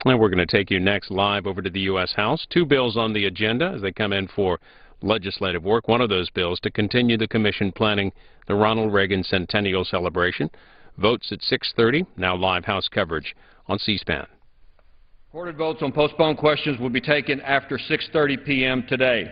And we're going to take you next live over to the U.S. House. Two bills on the agenda as they come in for legislative work. One of those bills to continue the commission planning the Ronald Reagan Centennial Celebration. Votes at 6:30. Now live House coverage on C-SPAN. Recorded votes on postponed questions will be taken after 6:30 p.m. today.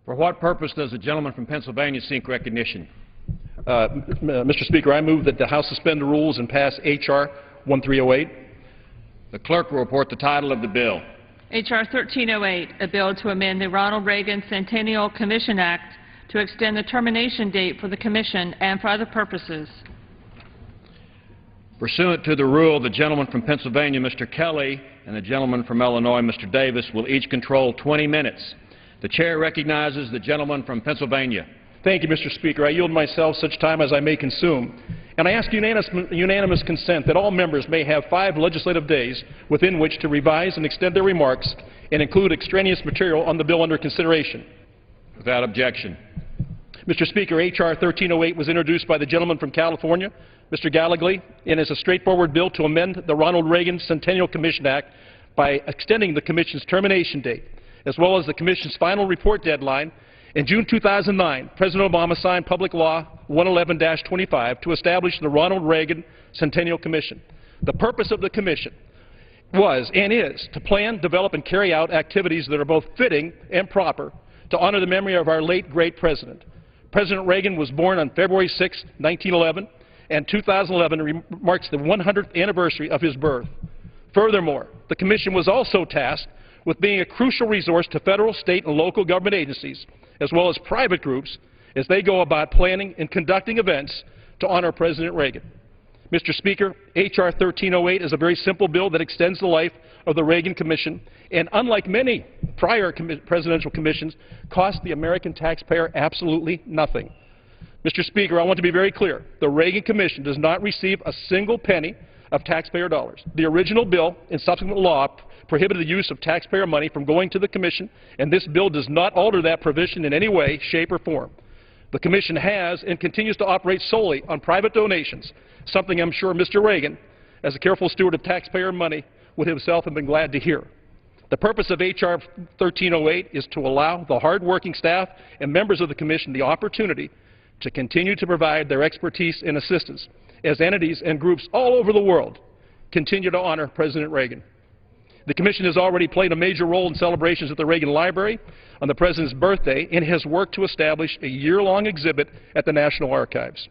For what purpose does the gentleman from Pennsylvania seek recognition? Mr. Speaker, I move that the House suspend the rules and pass H.R. 1308. The clerk will report the title of the bill. H.R. 1308, a bill to amend the Ronald Reagan Centennial Commission Act to extend the termination date for the Commission and for other purposes. Pursuant to the rule, the gentleman from Pennsylvania, Mr. Kelly, and the gentleman from Illinois, Mr. Davis, will each control 20 minutes. The Chair recognizes the gentleman from Pennsylvania. Thank you, Mr. Speaker. I yield myself such time as I may consume. And I ask unanimous consent that all members may have 5 legislative days within which to revise and extend their remarks and include extraneous material on the bill under consideration. Without objection. Mr. Speaker, H.R. 1308 was introduced by the gentleman from California, Mr. Gallegly, and is a straightforward bill to amend the Ronald Reagan Centennial Commission Act by extending the Commission's termination date, as well as the Commission's final report deadline. In June 2009, President Obama signed Public Law 111-25 to establish the Ronald Reagan Centennial Commission. The purpose of the Commission was and is to plan, develop, and carry out activities that are both fitting and proper to honor the memory of our late, great President. President Reagan was born on February 6, 1911, and 2011 marks the 100th anniversary of his birth. Furthermore, the Commission was also tasked with being a crucial resource to federal, state, and local government agencies, as well as private groups, as they go about planning and conducting events to honor President Reagan. Mr. Speaker, H.R. 1308 is a very simple bill that extends the life of the Reagan Commission, and unlike many prior presidential commissions, cost the American taxpayer absolutely nothing. Mr. Speaker, I want to be very clear. The Reagan Commission does not receive a single penny of taxpayer dollars. The original bill and subsequent law prohibited the use of taxpayer money from going to the Commission, and this bill does not alter that provision in any way, shape, or form. The Commission has and continues to operate solely on private donations, something I'm sure Mr. Reagan, as a careful steward of taxpayer money, would himself have been glad to hear. The purpose of H.R. 1308 is to allow the hard-working staff and members of the Commission the opportunity to continue to provide their expertise and assistance as entities and groups all over the world continue to honor President Reagan. The Commission has already played a major role in celebrations at the Reagan Library on the President's birthday and has worked to establish a year-long exhibit at the National Archives.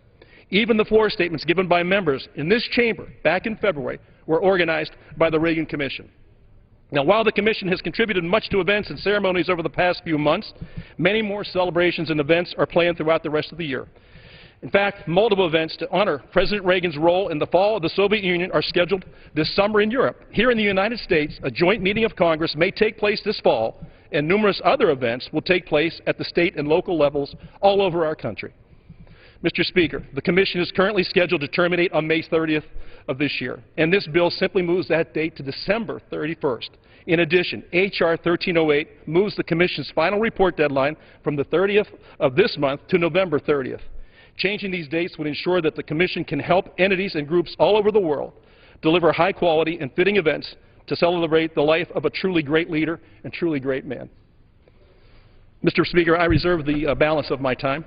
Even the floor statements given by members in this chamber back in February were organized by the Reagan Commission. Now, while the Commission has contributed much to events and ceremonies over the past few months, many more celebrations and events are planned throughout the rest of the year. In fact, multiple events to honor President Reagan's role in the fall of the Soviet Union are scheduled this summer in Europe. Here in the United States, a joint meeting of Congress may take place this fall, and numerous other events will take place at the state and local levels all over our country. Mr. Speaker, the Commission is currently scheduled to terminate on May 30th of this year, and this bill simply moves that date to December 31st. In addition, H.R. 1308 moves the Commission's final report deadline from the 30th of this month to November 30th. Changing these dates would ensure that the Commission can help entities and groups all over the world deliver high-quality and fitting events to celebrate the life of a truly great leader and truly great man. Mr. Speaker, I reserve the balance of my time.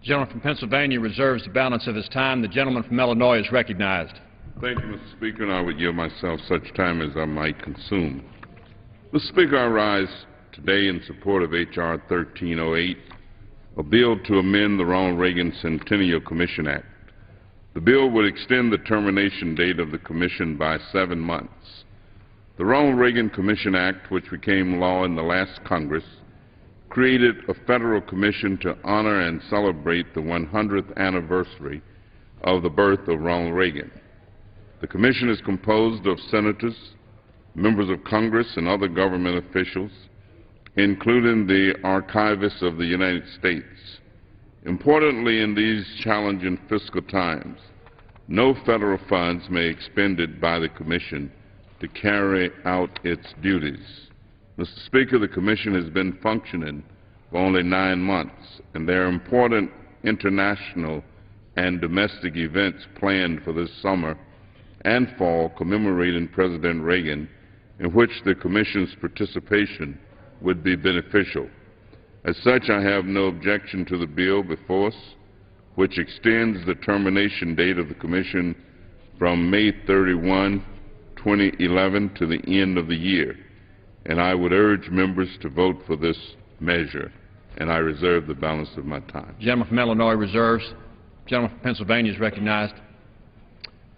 The gentleman from Pennsylvania reserves the balance of his time. The gentleman from Illinois is recognized. Thank you, Mr. Speaker, and I would yield myself such time as I might consume. Mr. Speaker, I rise today in support of H.R. 1308, a bill to amend the Ronald Reagan Centennial Commission Act. The bill would extend the termination date of the Commission by 7 months. The Ronald Reagan Commission Act, which became law in the last Congress, created a federal commission to honor and celebrate the 100th anniversary of the birth of Ronald Reagan. The commission is composed of senators, members of Congress, and other government officials, including the archivists of the United States. Importantly, in these challenging fiscal times, no federal funds may be expended by the commission to carry out its duties. Mr. Speaker, the commission has been functioning for only 9 months, and there are important international and domestic events planned for this summer and fall commemorating President Reagan, in which the Commission's participation would be beneficial. As such, I have no objection to the bill before us, which extends the termination date of the Commission from May 31, 2011 to the end of the year, and I would urge members to vote for this measure, and I reserve the balance of my time. The gentleman from Illinois reserves. The gentleman from Pennsylvania is recognized.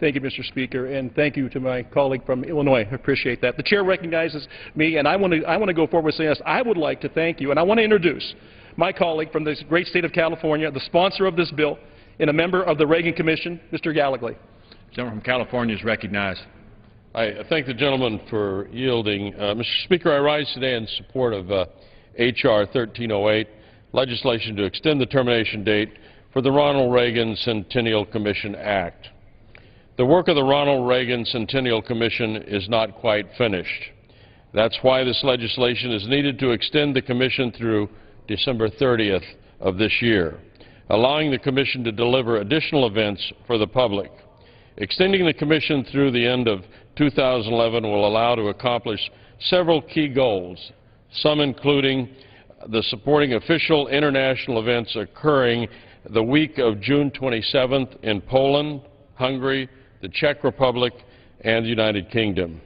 Thank you, Mr. Speaker, and thank you to my colleague from Illinois. I appreciate that. The Chair recognizes me, and I want to go forward saying this. I would like to thank you, and I want to introduce my colleague from this great state of California, the sponsor of this bill, and a member of the Reagan Commission, Mr. Gallegly. The gentleman from California is recognized. I thank the gentleman for yielding. Mr. Speaker, I rise today in support of H.R. 1308, legislation to extend the termination date for the Ronald Reagan Centennial Commission Act. The work of the Ronald Reagan Centennial Commission is not quite finished. That's why this legislation is needed to extend the Commission through December 30th of this year, allowing the Commission to deliver additional events for the public. Extending the Commission through the end of 2011 will allow to accomplish several key goals, some including the supporting official international events occurring the week of June 27th in Poland, Hungary, the Czech Republic, and the United Kingdom.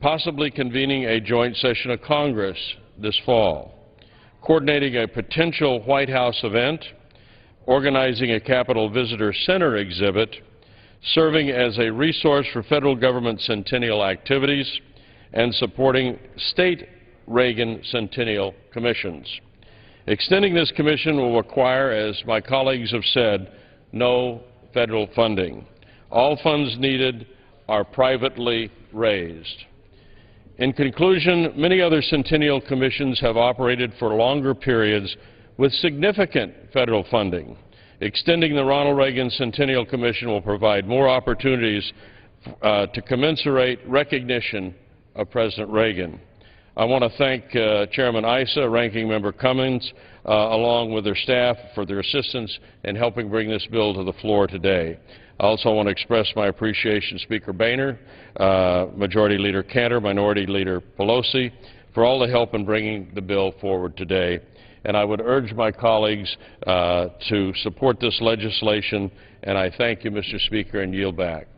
Possibly convening a joint session of Congress this fall, coordinating a potential White House event, organizing a Capitol Visitor Center exhibit, serving as a resource for federal government centennial activities, and supporting state Reagan Centennial Commissions. Extending this commission will require, as my colleagues have said, no federal funding. All funds needed are privately raised. In conclusion, many other centennial commissions have operated for longer periods with significant federal funding. Extending the Ronald Reagan Centennial Commission will provide more opportunities to commensurate recognition of President Reagan. I want to thank Chairman Issa, Ranking Member Cummings, along with their staff for their assistance in helping bring this bill to the floor today. I also want to express my appreciation to Speaker Boehner, Majority Leader Cantor, Minority Leader Pelosi, for all the help in bringing the bill forward today. And I would urge my colleagues to support this legislation, and I thank you, Mr. Speaker, and yield back.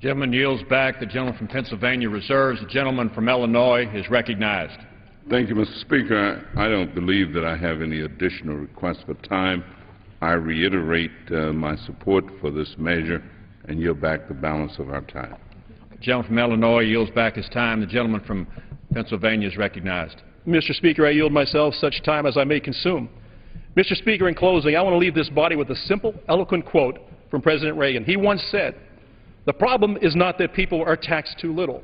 The gentleman yields back. The gentleman from Pennsylvania reserves. The gentleman from Illinois is recognized. Thank you, Mr. Speaker. I don't believe that I have any additional requests for time. I reiterate my support for this measure and yield back the balance of our time. The gentleman from Illinois yields back his time. The gentleman from Pennsylvania is recognized. Mr. Speaker, I yield myself such time as I may consume. Mr. Speaker, in closing, I want to leave this body with a simple, eloquent quote from President Reagan. He once said, "The problem is not that people are taxed too little.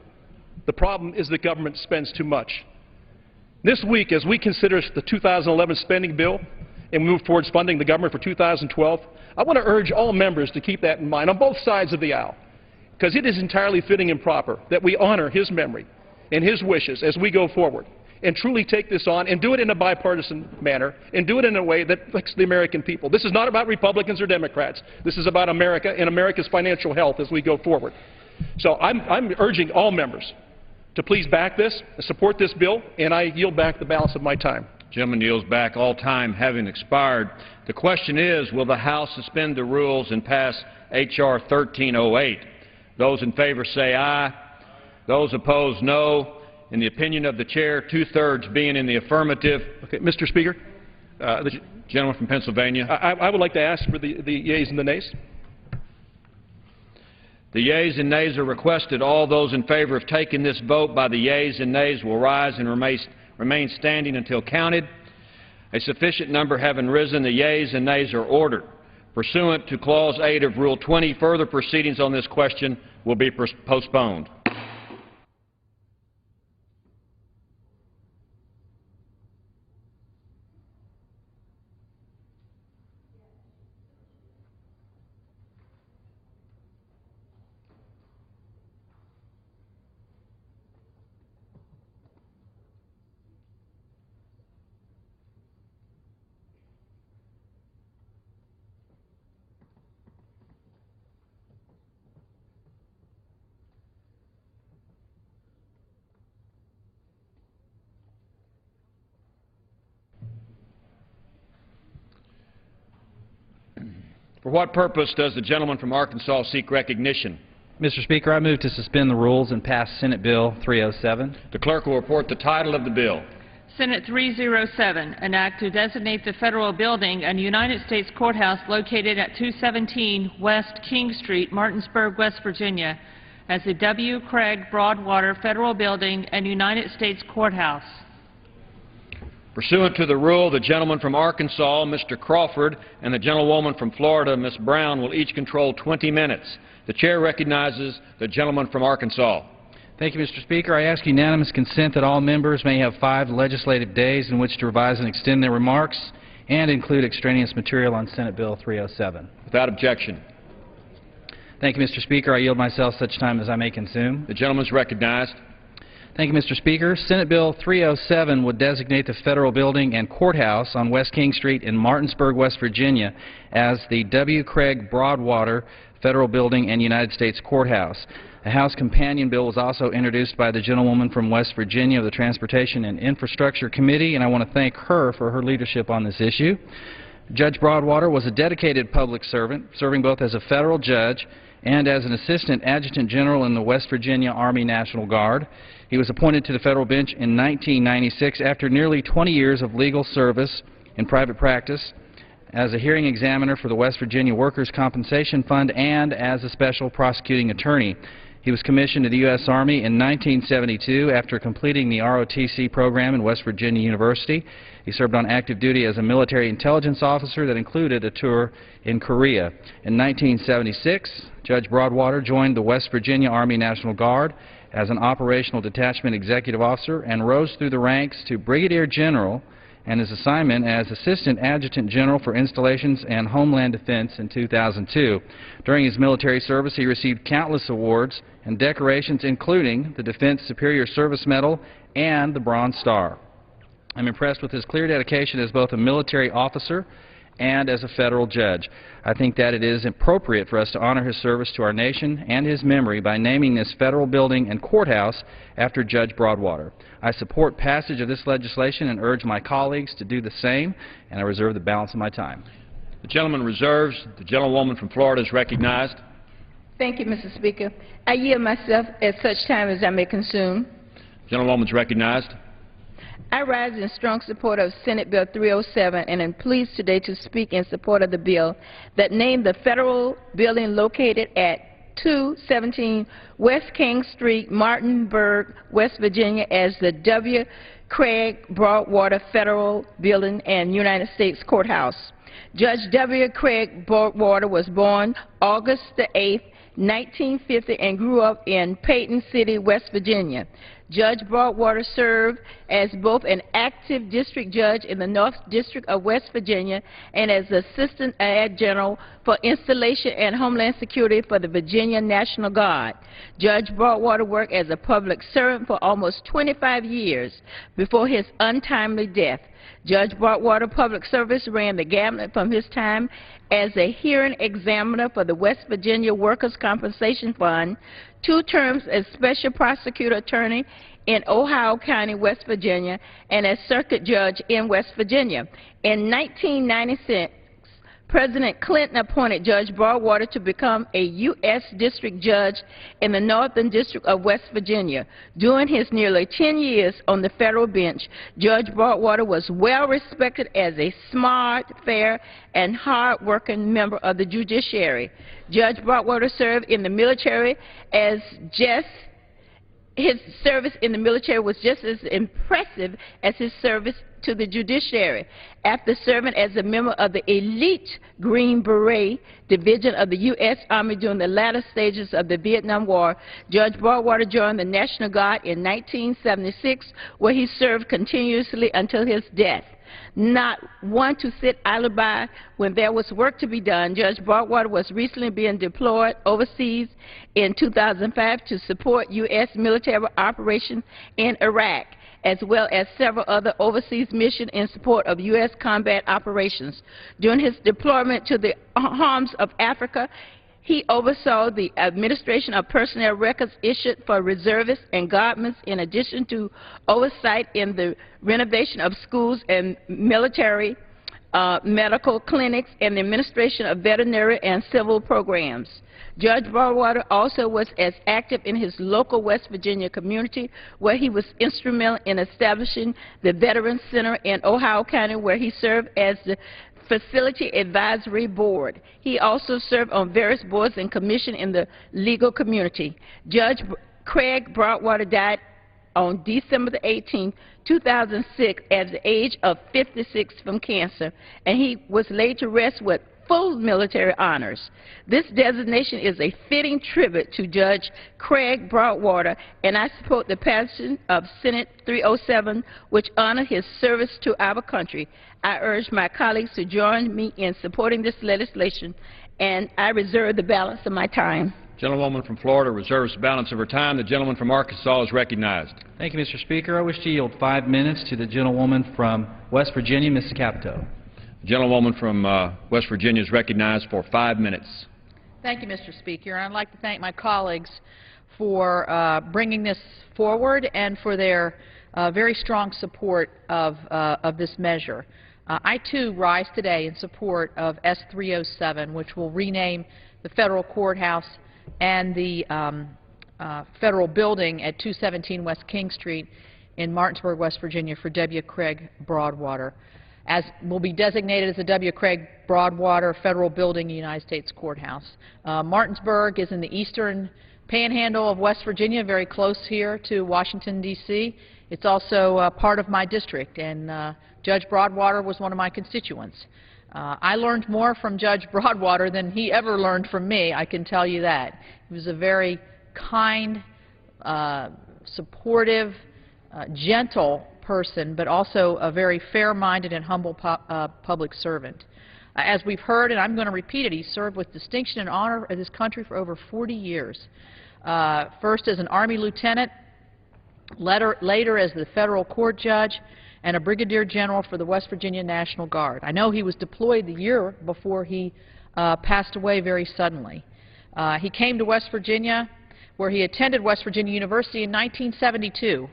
The problem is that government spends too much." This week, as we consider the 2011 spending bill and move towards funding the government for 2012, I want to urge all members to keep that in mind on both sides of the aisle, because it is entirely fitting and proper that we honor his memory and his wishes as we go forward and truly take this on and do it in a bipartisan manner and do it in a way that affects the American people. This is not about Republicans or Democrats. This is about America and America's financial health as we go forward. So I'm urging all members to please back this, support this bill, and I yield back the balance of my time. Gentleman yields back, all time having expired. The question is, will the House suspend the rules and pass H.R. 1308? Those in favor say aye. Those opposed, no. In the opinion of the Chair, two-thirds being in the affirmative. Okay, Mr. Speaker. The gentleman from Pennsylvania. I would like to ask for the yeas and the nays. The yeas and nays are requested. All those in favor of taking this vote by the yeas and nays will rise and remain standing until counted. A sufficient number having risen, the yeas and nays are ordered. Pursuant to Clause 8 of Rule 20, further proceedings on this question will be postponed. For what purpose does the gentleman from Arkansas seek recognition? Mr. Speaker, I move to suspend the rules and pass Senate Bill 307. The clerk will report the title of the bill. Senate 307, an act to designate the federal building and United States Courthouse located at 217 West King Street, Martinsburg, West Virginia, as the W. Craig Broadwater Federal Building and United States Courthouse. Pursuant to the rule, the gentleman from Arkansas, Mr. Crawford, and the gentlewoman from Florida, Ms. Brown, will each control 20 minutes. The Chair recognizes the gentleman from Arkansas. Thank you, Mr. Speaker. I ask unanimous consent that all members may have 5 legislative days in which to revise and extend their remarks and include extraneous material on Senate Bill 307. Without objection. Thank you, Mr. Speaker. I yield myself such time as I may consume. The gentleman is recognized. Thank you, Mr. Speaker. Senate Bill 307 would designate the federal building and courthouse on West King Street in Martinsburg, West Virginia as the W. Craig Broadwater Federal Building and United States Courthouse. A House companion bill was also introduced by the gentlewoman from West Virginia of the Transportation and Infrastructure Committee, and I want to thank her for her leadership on this issue. Judge Broadwater was a dedicated public servant, serving both as a federal judge and as an assistant adjutant general in the West Virginia Army National Guard. He was appointed to the federal bench in 1996 after nearly 20 years of legal service in private practice as a hearing examiner for the West Virginia Workers' Compensation Fund and as a special prosecuting attorney. He was commissioned to the U.S. Army in 1972 after completing the ROTC program in West Virginia University. He served on active duty as a military intelligence officer that included a tour in Korea. In 1976, Judge Broadwater joined the West Virginia Army National Guard as an operational detachment executive officer and rose through the ranks to brigadier general and his assignment as Assistant Adjutant General for Installations and Homeland Defense in 2002. During his military service, he received countless awards and decorations, including the Defense Superior Service Medal and the Bronze Star. I'm impressed with his clear dedication as both a military officer and as a federal judge. I think that it is appropriate for us to honor his service to our nation and his memory by naming this federal building and courthouse after Judge Broadwater. I support passage of this legislation and urge my colleagues to do the same, and I reserve the balance of my time. The gentleman reserves. The gentlewoman from Florida is recognized. Thank you, Mr. Speaker. I yield myself at such time as I may consume. The gentlewoman is recognized. I rise in strong support of Senate Bill 307 and am pleased today to speak in support of the bill that named the federal building located at 217 West King Street, Martinsburg, West Virginia as the W. Craig Broadwater Federal Building and United States Courthouse. Judge W. Craig Broadwater was born August the 8th, 1950 and grew up in Peyton City, West Virginia. Judge Broadwater served as both an active district judge in the North District of West Virginia and as Assistant Ad General for Installation and Homeland Security for the Virginia National Guard. Judge Broadwater worked as a public servant for almost 25 years before his untimely death. Judge Broadwater Public Service ran the gamut from his time as a hearing examiner for the West Virginia Workers' Compensation Fund, 2 terms as special prosecutor attorney in Ohio County, West Virginia, and as circuit judge in West Virginia. In 1996, President Clinton appointed Judge Broadwater to become a U.S. District Judge in the Northern District of West Virginia. During his nearly 10 years on the federal bench, Judge Broadwater was well respected as a smart, fair, and hard-working member of the judiciary. Judge Broadwater served in the military as his service in the military was just as impressive as his service to the judiciary. After serving as a member of the elite Green Beret Division of the U.S. Army during the latter stages of the Vietnam War, Judge Broadwater joined the National Guard in 1976, where he served continuously until his death. Not one to sit idle by when there was work to be done, Judge Broadwater was recently being deployed overseas in 2005 to support U.S. military operations in Iraq, as well as several other overseas missions in support of U.S. combat operations. During his deployment to the arms of Africa, he oversaw the administration of personnel records issued for reservists and guardmen, in addition to oversight in the renovation of schools and military medical clinics and the administration of veterinary and civil programs. Judge Broadwater also was as active in his local West Virginia community, where he was instrumental in establishing the Veterans Center in Ohio County, where he served as the Facility Advisory Board. He also served on various boards and commissions in the legal community. Judge Craig Broadwater died on December 18, 2006, at the age of 56 from cancer, and he was laid to rest with full military honors. This designation is a fitting tribute to Judge Craig Broadwater, and I support the passage of Senate 307, which honors his service to our country. I urge my colleagues to join me in supporting this legislation, and I reserve the balance of my time. Gentlewoman from Florida reserves the balance of her time. The gentleman from Arkansas is recognized. Thank you, Mr. Speaker. I wish to yield 5 minutes to the gentlewoman from West Virginia, Ms. CAPITO. The gentlewoman from West Virginia is recognized for 5 minutes. Thank you, Mr. Speaker. I'd like to thank my colleagues for bringing this forward and for their very strong support of this measure. I, too, rise today in support of S-307, which will rename the federal courthouse and the federal building at 217 West King Street in Martinsburg, West Virginia, for W. Craig Broadwater, as will be designated as the W. Craig Broadwater Federal Building, United States Courthouse. Martinsburg is in the eastern panhandle of West Virginia, very close here to Washington, D.C. It's also part of my district, and Judge Broadwater was one of my constituents. I learned more from Judge Broadwater than he ever learned from me, I can tell you that. He was a very kind, supportive, gentle person, but also a very fair-minded and humble public servant. As we've heard, and I'm going to repeat it, he served with distinction and honor of this country for over 40 years. First as an Army lieutenant, later as the federal court judge, and a brigadier general for the West Virginia National Guard. I know he was deployed the year before he passed away very suddenly. He came to West Virginia, where he attended West Virginia University in 1972,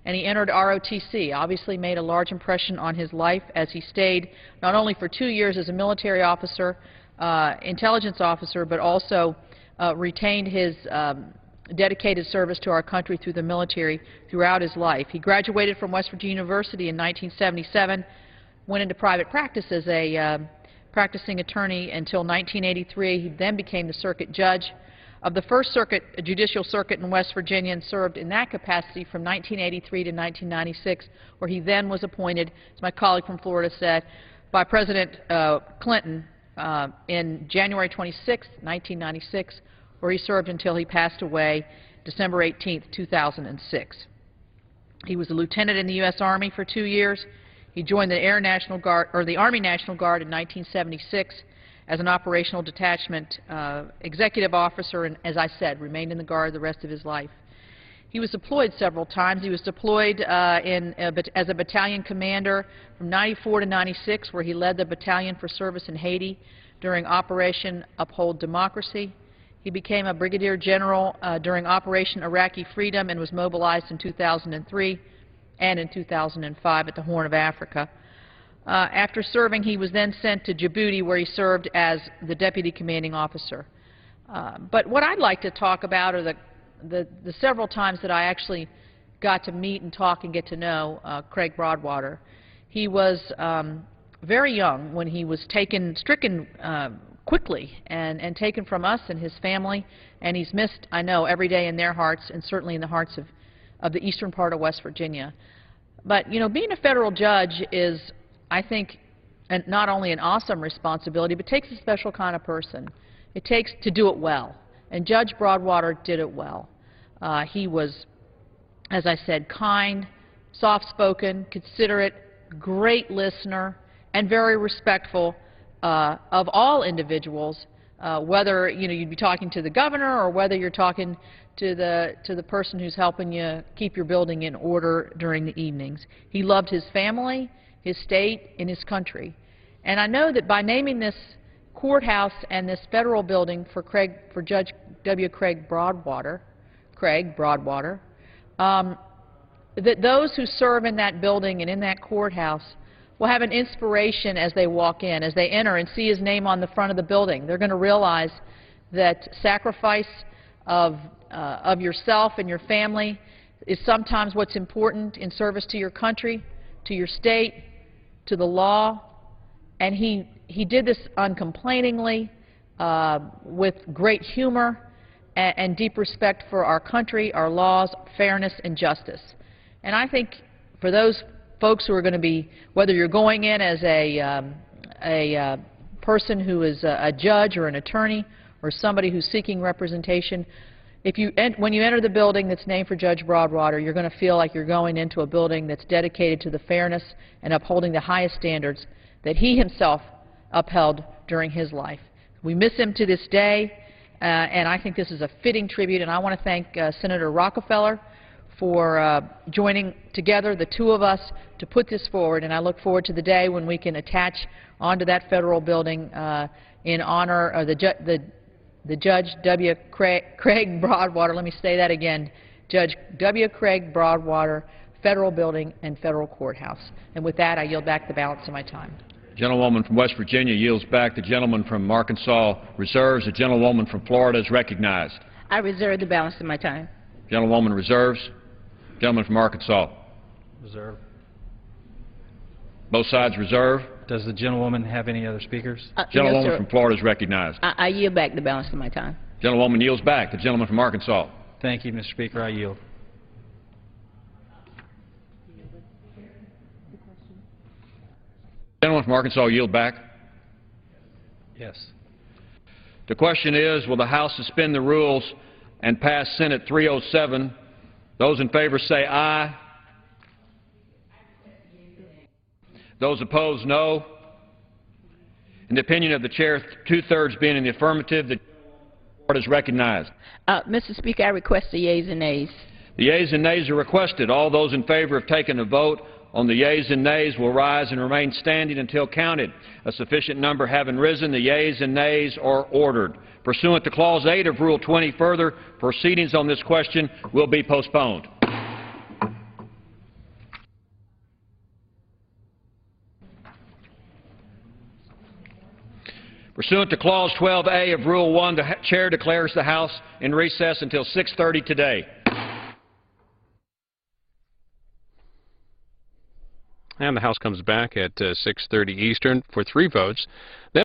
and he entered ROTC. Obviously made a large impression on his life, as he stayed not only for 2 years as a military officer, intelligence officer, but also retained his dedicated service to our country through the military throughout his life. He graduated from West Virginia University in 1977, went into private practice as a practicing attorney until 1983. He then became the circuit judge of the First Circuit, Judicial Circuit in West Virginia, and served in that capacity from 1983 to 1996, where he then was appointed, as my colleague from Florida said, by President Clinton in January 26, 1996, where he served until he passed away December 18, 2006. He was a lieutenant in the U.S. Army for 2 years. He joined the the Army National Guard in 1976 as an operational detachment executive officer, and as I said, remained in the Guard the rest of his life. He was deployed several times. He was deployed as a battalion commander from 94 to 96, where he led the battalion for service in Haiti during Operation Uphold Democracy. He became a brigadier general during Operation Iraqi Freedom and was mobilized in 2003 and in 2005 at the Horn of Africa. After serving, he was then sent to Djibouti, where he served as the deputy commanding officer. But what I'd like to talk about are the several times that I actually got to meet and talk and get to know Craig Broadwater. He was very young when he was stricken quickly and taken from us and his family, and he's missed, I know, every day in their hearts and certainly in the hearts of the eastern part of West Virginia. But, you know, being a federal judge is, I think, not only an awesome responsibility, but takes a special kind of person. It takes to do it well, and Judge Broadwater did it well. He was, as I said, kind, soft-spoken, considerate, great listener, and very respectful of all individuals, whether you'd be talking to the governor or whether you're talking to the person who's helping you keep your building in order during the evenings. He loved his family, his state, and his country. And I know that by naming this courthouse and this federal building for Judge W. Craig Broadwater, that those who serve in that building and in that courthouse will have an inspiration as they walk in, as they enter and see his name on the front of the building. They're going to realize that sacrifice of yourself and your family is sometimes what's important in service to your country, to your state, to the law. And he did this uncomplainingly, with great humor and deep respect for our country, our laws, fairness, and justice. And I think for those folks who are going to be, whether you're going in as a person who is a judge or an attorney or somebody who's seeking representation, when you enter the building that's named for Judge Broadwater, you're going to feel like you're going into a building that's dedicated to the fairness and upholding the highest standards that he himself upheld during his life. We miss him to this day, and I think this is a fitting tribute, and I want to thank Senator Rockefeller for joining together, the two of us, to put this forward, and I look forward to the day when we can attach onto that federal building in honor of the Judge W. Craig Broadwater. Let me say that again, Judge W. Craig Broadwater, federal building and federal courthouse. And with that, I yield back the balance of my time. Gentlewoman from West Virginia yields back. The gentleman from Arkansas reserves. The gentlewoman from Florida is recognized. I reserve the balance of my time. Gentlewoman reserves. Gentleman from Arkansas. Reserve. Both sides reserve. Does the gentlewoman have any other speakers? Gentlewoman no, from Florida is recognized. I yield back the balance of my time. Gentlewoman yields back. The gentleman from Arkansas. Thank you, Mr. Speaker. I yield. Gentleman from Arkansas yield back. Yes. The question is, will the House suspend the rules and pass Senate 307? Those in favor say aye. Those opposed, no. In the opinion of the Chair, two-thirds being in the affirmative, the Court is recognized. Mr. Speaker, I request the yeas and nays. The yeas and nays are requested. All those in favor of taking a vote on the yeas and nays will rise and remain standing until counted. A sufficient number having risen, the yeas and nays are ordered. Pursuant to Clause 8 of Rule 20, further proceedings on this question will be postponed. Pursuant to Clause 12A of Rule 1, the Chair declares the House in recess until 6:30 today. And the House comes back at 6:30 Eastern for 3 votes. Then